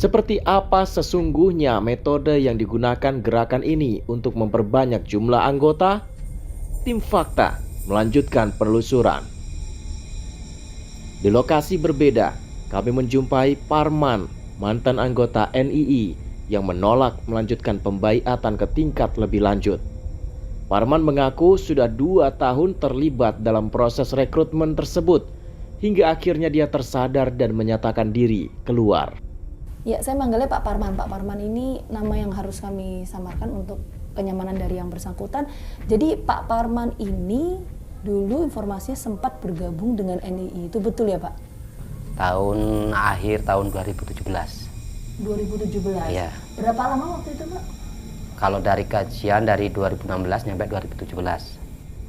Seperti apa sesungguhnya metode yang digunakan gerakan ini untuk memperbanyak jumlah anggota? Tim Fakta melanjutkan penelusuran. Di lokasi berbeda, kami menjumpai Parman, mantan anggota NII yang menolak melanjutkan pembaiatan ke tingkat lebih lanjut. Parman mengaku sudah 2 tahun terlibat dalam proses rekrutmen tersebut, hingga akhirnya dia tersadar dan menyatakan diri keluar. Ya, saya manggilnya Pak Parman. Pak Parman ini nama yang harus kami samarkan untuk kenyamanan dari yang bersangkutan. Jadi Pak Parman ini dulu informasinya sempat bergabung dengan NII, itu betul ya Pak? Akhir tahun 2017. 2017? Iya. Berapa lama waktu itu Pak? Kalau dari kajian dari 2016 sampai 2017.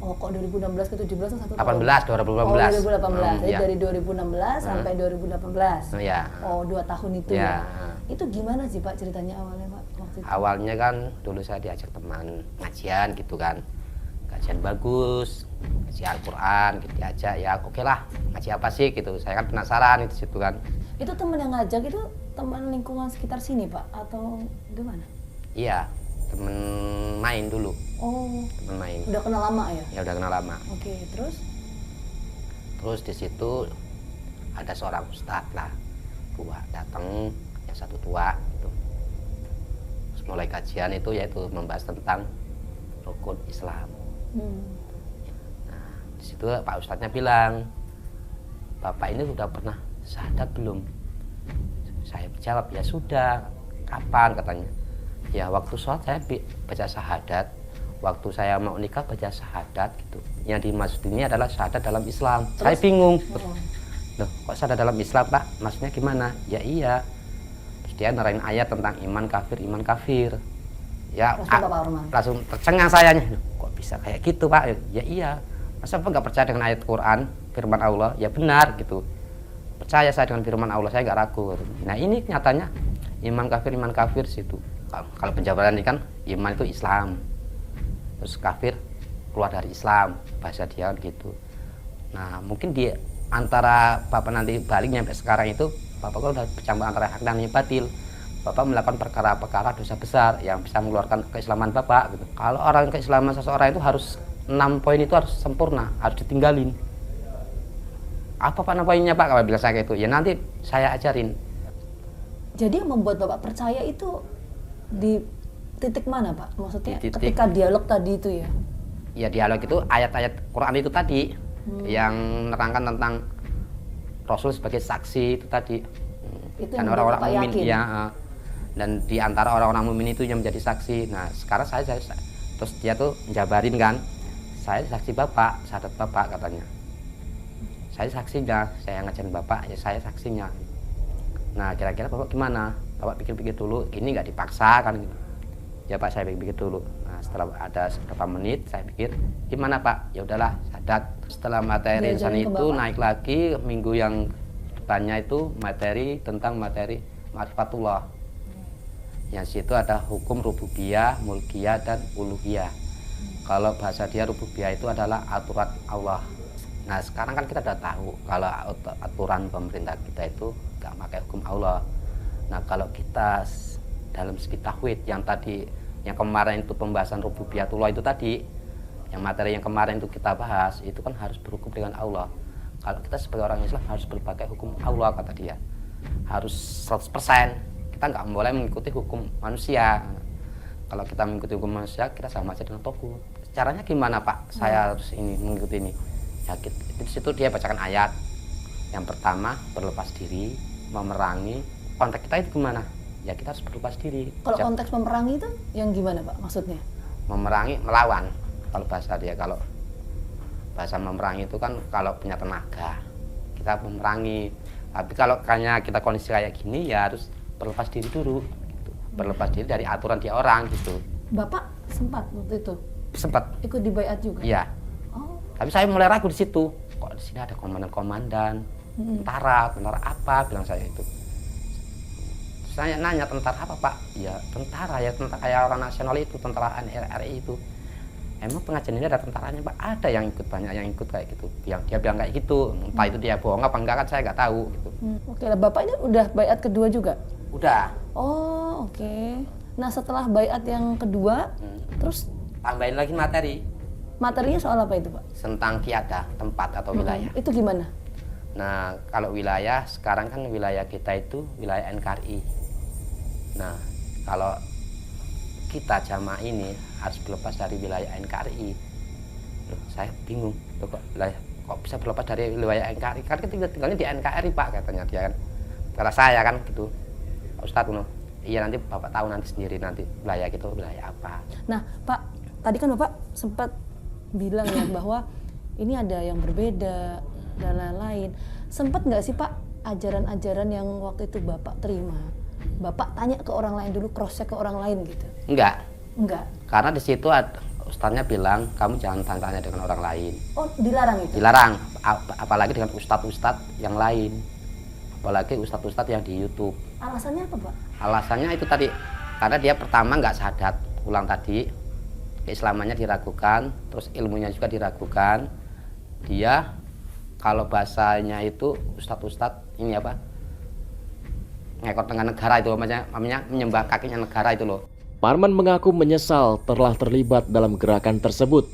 Oh, kok 2016 ke 17 satu 18, tahun? 2018. Oh, 2018. Jadi Iya. dari 2016 sampai 2018. Iya. Oh, 2 tahun itu Iya. ya. Itu gimana sih Pak ceritanya awalnya Pak waktu itu? Awalnya kan dulu saya diajak teman ngajian gitu kan. Kajian bagus, ngaji Al-Quran gitu diajak, ya oke lah, ngaji apa sih gitu. Saya kan penasaran itu situ kan. Itu teman yang ngajak itu teman lingkungan sekitar sini Pak atau gimana? Iya, temen main dulu, Oh, temen main. udah kenal lama ya? Ya udah kenal lama. Oke, terus? Terus di situ ada seorang ustadz lah, tua datang, yang satu tua gitu. Terus mulai kajian itu yaitu membahas tentang rukun Islam. Nah, di situ Pak Ustadznya bilang, Bapak ini sudah pernah syahadat belum? Saya jawab, ya sudah. Kapan katanya? Ya waktu sholat saya baca syahadat, waktu saya mau nikah baca syahadat gitu. Yang dimaksud ini adalah syahadat dalam Islam. Terus? Saya bingung. Loh, kok syahadat dalam Islam Pak? Maksudnya gimana? Ya iya. Terus dia nerain ayat tentang iman kafir, iman kafir. Ya langsung tercengang saya. Loh, kok bisa kayak gitu Pak? Ya iya. Masa Bapak nggak percaya dengan ayat Quran, firman Allah? Ya benar gitu. Percaya saya dengan firman Allah, saya nggak ragu. Nah ini nyatanya iman kafir situ. Kalau penjabaran ini kan iman itu Islam, terus kafir keluar dari Islam, bahasa dia gitu. Nah mungkin di antara Bapak nanti balik nyampe sekarang itu Bapak kan udah bercampur antara hak dan batil. Bapak melakukan perkara-perkara dosa besar yang bisa mengeluarkan keislaman Bapak gitu. Kalau orang keislaman seseorang itu harus 6 poin itu harus sempurna, harus ditinggalin. Apa Pak 6 poinnya Pak? Kalau bilang saya gitu, ya nanti saya ajarin. Jadi yang membuat Bapak percaya itu di titik mana Pak? Maksudnya ketika dialog tadi itu ya? Ya dialog itu ayat-ayat Quran itu tadi yang menerangkan tentang Rasul sebagai saksi itu tadi. Itu dan orang-orang mukmin ya, dan di antara orang-orang mukmin itu yang menjadi saksi. Nah sekarang saya terus dia tuh menjabarin kan, saya saksi Bapak, syahadat Bapak katanya. Saya saksinya, saya ngajarin Bapak, ya saya saksinya. Nah kira-kira Bapak gimana? Bapak pikir-pikir dulu, ini nggak dipaksa kan gitu. Ya Pak, saya pikir-pikir dulu. Nah setelah ada beberapa menit saya pikir, gimana Pak? Ya udahlah, syahadat. Setelah materi insan itu naik lagi, minggu yang depannya itu materi tentang materi ma'rifatullah. Yang situ ada hukum rububiyah, mulkiyah, dan uluhiyah. Kalau bahasa dia rububiyah itu adalah aturan Allah. Nah sekarang kan kita udah tahu kalau aturan pemerintah kita itu nggak pakai hukum Allah. Nah kalau kita dalam segi tauhid yang tadi, yang kemarin itu pembahasan rububiyatullah itu tadi, yang materi yang kemarin itu kita bahas, itu kan harus berhukum dengan Allah. Kalau kita sebagai orang Islam harus berpakai hukum Allah kata dia. Harus 100%. Kita nggak boleh mengikuti hukum manusia. Kalau kita mengikuti hukum manusia, kita sama aja dengan togut. Caranya gimana Pak? Saya harus ini mengikuti ini. Ya, di situ dia bacakan ayat. Yang pertama, berlepas diri, memerangi. Konteks kita itu gimana? Ya kita harus berlepas diri. Kalau konteks memerangi itu yang gimana Pak maksudnya? Memerangi, melawan. Kalau bahasa dia, kalau bahasa memerangi itu kan kalau punya tenaga, kita memerangi. Tapi kalau kayaknya kita kondisi kayak gini, ya harus berlepas diri dulu. Gitu. Berlepas diri dari aturan dia orang gitu. Bapak sempat waktu itu? Sempat. Ikut dibaiat juga? Iya. Oh. Tapi saya mulai ragu di situ. Kok di sini ada komandan-komandan, tentara apa? Bilang saya itu. Saya nanya tentara apa Pak? Ya tentara, ya tentara kayak orang nasional itu, tentara NRI itu. Emang pengajian ini ada tentaranya Pak? Ada yang ikut, banyak yang ikut kayak gitu. Yang dia bilang kayak gitu, entah itu dia bohong apa enggak kan saya nggak tahu gitu. Oke, Bapak ini udah baiat kedua juga? Udah. Oh, oke. Nah, setelah baiat yang kedua, terus Tambahin lagi materi materinya soal apa itu, Pak? tentang kiadah, tempat atau wilayah. Itu gimana? Nah, kalau wilayah, sekarang kan wilayah kita itu wilayah NKRI. Nah, kalau kita jamaah ini harus berlepas dari wilayah NKRI. Loh, saya bingung. Loh, kok bisa berlepas dari wilayah NKRI? Kan kita tinggalnya di NKRI, Pak, katanya dia kan. Kata saya kan gitu. Pak Ustadz, iya nanti Bapak tahu nanti sendiri nanti wilayah itu wilayah apa. Nah, Pak, tadi kan Bapak sempat bilang ya bahwa ini ada yang berbeda dan lain-lain. Sempat nggak sih Pak ajaran-ajaran yang waktu itu Bapak terima? Bapak tanya ke orang lain dulu, cross-check ke orang lain gitu? Enggak. Enggak. Karena di situ ustadznya bilang kamu jangan tanya dengan orang lain. Oh, dilarang itu? Dilarang, apalagi dengan ustadz-ustadz yang lain. Apalagi ustadz-ustadz yang di YouTube. Alasannya apa, Pak? Alasannya itu tadi, karena dia pertama nggak sadat, ulang tadi, keislamannya diragukan, terus ilmunya juga diragukan. Dia, kalau bahasanya itu ustadz-ustadz ini apa, ngekor dengan negara itu, namanya menyembah kakinya negara itu loh. Parman mengaku menyesal telah terlibat dalam gerakan tersebut.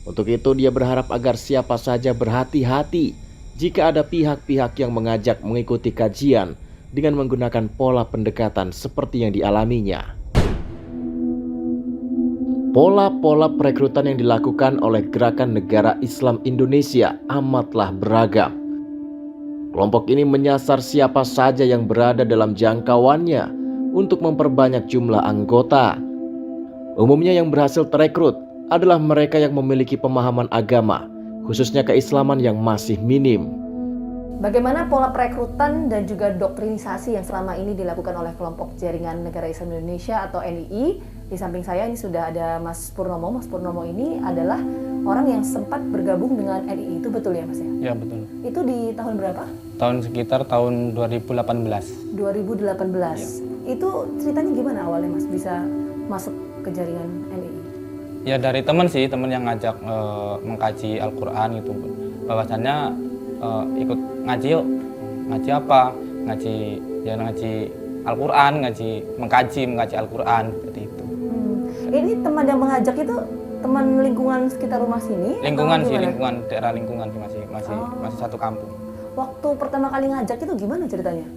Untuk itu dia berharap agar siapa saja berhati-hati jika ada pihak-pihak yang mengajak mengikuti kajian dengan menggunakan pola pendekatan seperti yang dialaminya. Pola-pola perekrutan yang dilakukan oleh Gerakan Negara Islam Indonesia amatlah beragam. Kelompok ini menyasar siapa saja yang berada dalam jangkauannya untuk memperbanyak jumlah anggota. Umumnya yang berhasil terekrut adalah mereka yang memiliki pemahaman agama, khususnya keislaman yang masih minim. Bagaimana pola perekrutan dan juga doktrinisasi yang selama ini dilakukan oleh kelompok Jaringan Negara Islam Indonesia atau NII? Di samping saya ini sudah ada Mas Purnomo. Mas Purnomo ini adalah orang yang sempat bergabung dengan NII, itu betul ya Mas ya? Ya betul. Itu di tahun berapa? Sekitar tahun 2018. 2018. Ya. Itu ceritanya gimana awalnya Mas bisa masuk ke jaringan NII? Ya dari teman sih, teman yang ngajak mengkaji Al-Quran gitu. Bahwasannya ikut ngaji yuk. Ngaji apa? Ngaji Al-Quran, mengkaji Al-Quran seperti itu. Ini teman yang mengajak itu teman lingkungan sekitar rumah sini? Lingkungan sih, daerah lingkungan sih masih satu kampung. Waktu pertama kali ngajak itu gimana ceritanya?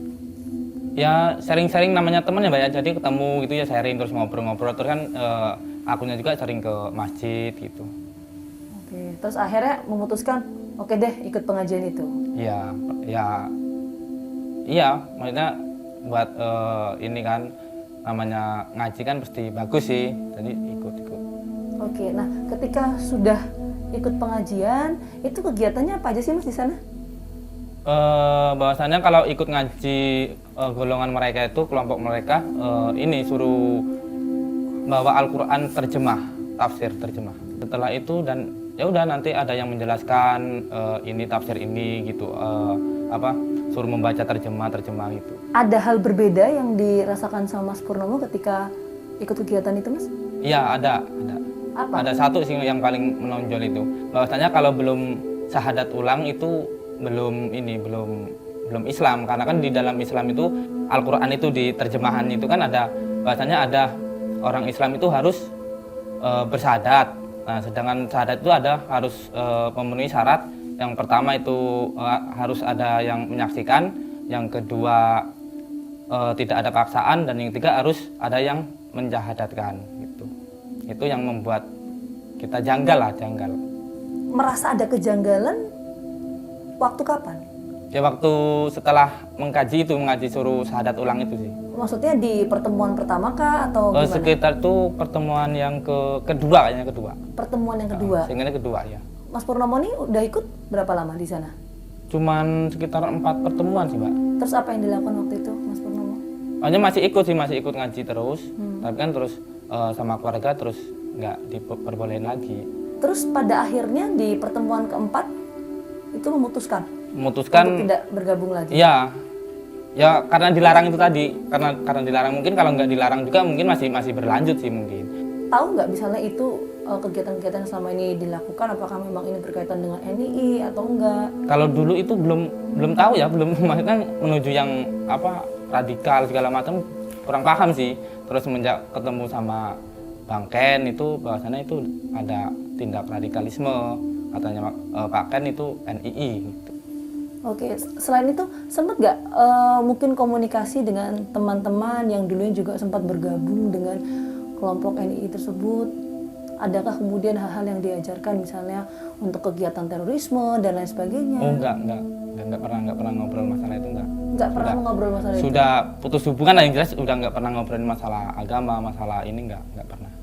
Ya sharing-sharing namanya teman ya Mbak ya, jadi ketemu gitu ya, sharing terus ngobrol-ngobrol terus kan akunya juga sering ke masjid gitu. Oke, terus akhirnya memutuskan oke deh ikut pengajian itu. Iya, maksudnya buat ini kan namanya ngaji kan pasti bagus sih, jadi ikut. Oke, nah ketika sudah ikut pengajian itu kegiatannya apa aja sih Mas di sana? Bahwasannya kalau ikut ngaji golongan mereka itu, kelompok mereka ini suruh bawa Al-Quran tafsir terjemah. Setelah itu dan ya udah nanti ada yang menjelaskan ini tafsir ini gitu, suruh membaca terjemah gitu. Ada hal berbeda yang dirasakan sama Mas Purnomo ketika ikut kegiatan itu Mas? Iya ada. Apa? Ada satu sih yang paling menonjol itu, bahwasanya kalau belum syahadat ulang itu belum Islam, karena kan di dalam Islam itu Al-Quran itu di terjemahan itu kan ada bahasanya ada orang Islam itu harus bersyahadat. Nah, sedangkan syahadat itu harus memenuhi syarat. Yang pertama itu harus ada yang menyaksikan, yang kedua tidak ada paksaan, dan yang ketiga harus ada yang menjahadatkan gitu. Itu yang membuat kita janggal. Merasa ada kejanggalan waktu kapan? Ya waktu setelah mengkaji suruh syahadat ulang itu sih. Maksudnya di pertemuan pertama kah atau gimana? Sekitar itu pertemuan yang kedua. Pertemuan yang kedua. Sehingga kedua ya. Mas Purnomo ini udah ikut berapa lama di sana? Cuman sekitar 4 pertemuan sih Mbak. Terus apa yang dilakukan waktu itu Mas Purnomo? Hanya masih ikut ngaji terus. Tapi kan terus sama keluarga terus nggak diperbolehin lagi. Terus pada akhirnya di pertemuan keempat itu memutuskan untuk tidak bergabung lagi. Iya. Ya karena dilarang itu tadi. Karena dilarang, mungkin kalau nggak dilarang juga mungkin masih berlanjut sih mungkin. Tahu nggak misalnya itu kegiatan-kegiatan yang selama ini dilakukan apakah memang ini berkaitan dengan NII atau enggak? Kalau dulu itu belum tahu ya, belum maksudnya menuju yang radikal segala macam kurang paham sih. Terus semenjak ketemu sama Bang Ken itu bahwasannya itu ada tindak radikalisme, katanya Pak Ken itu NII gitu. Oke, selain itu sempat nggak mungkin komunikasi dengan teman-teman yang dulunya juga sempat bergabung dengan kelompok NII tersebut? Adakah kemudian hal-hal yang diajarkan misalnya untuk kegiatan terorisme dan lain sebagainya? Oh enggak pernah ngobrol masalah itu enggak. Nggak pernah ngobrol masalah itu? Sudah putus hubungan lah, yang jelas udah nggak pernah ngobrolin masalah agama, masalah ini nggak pernah.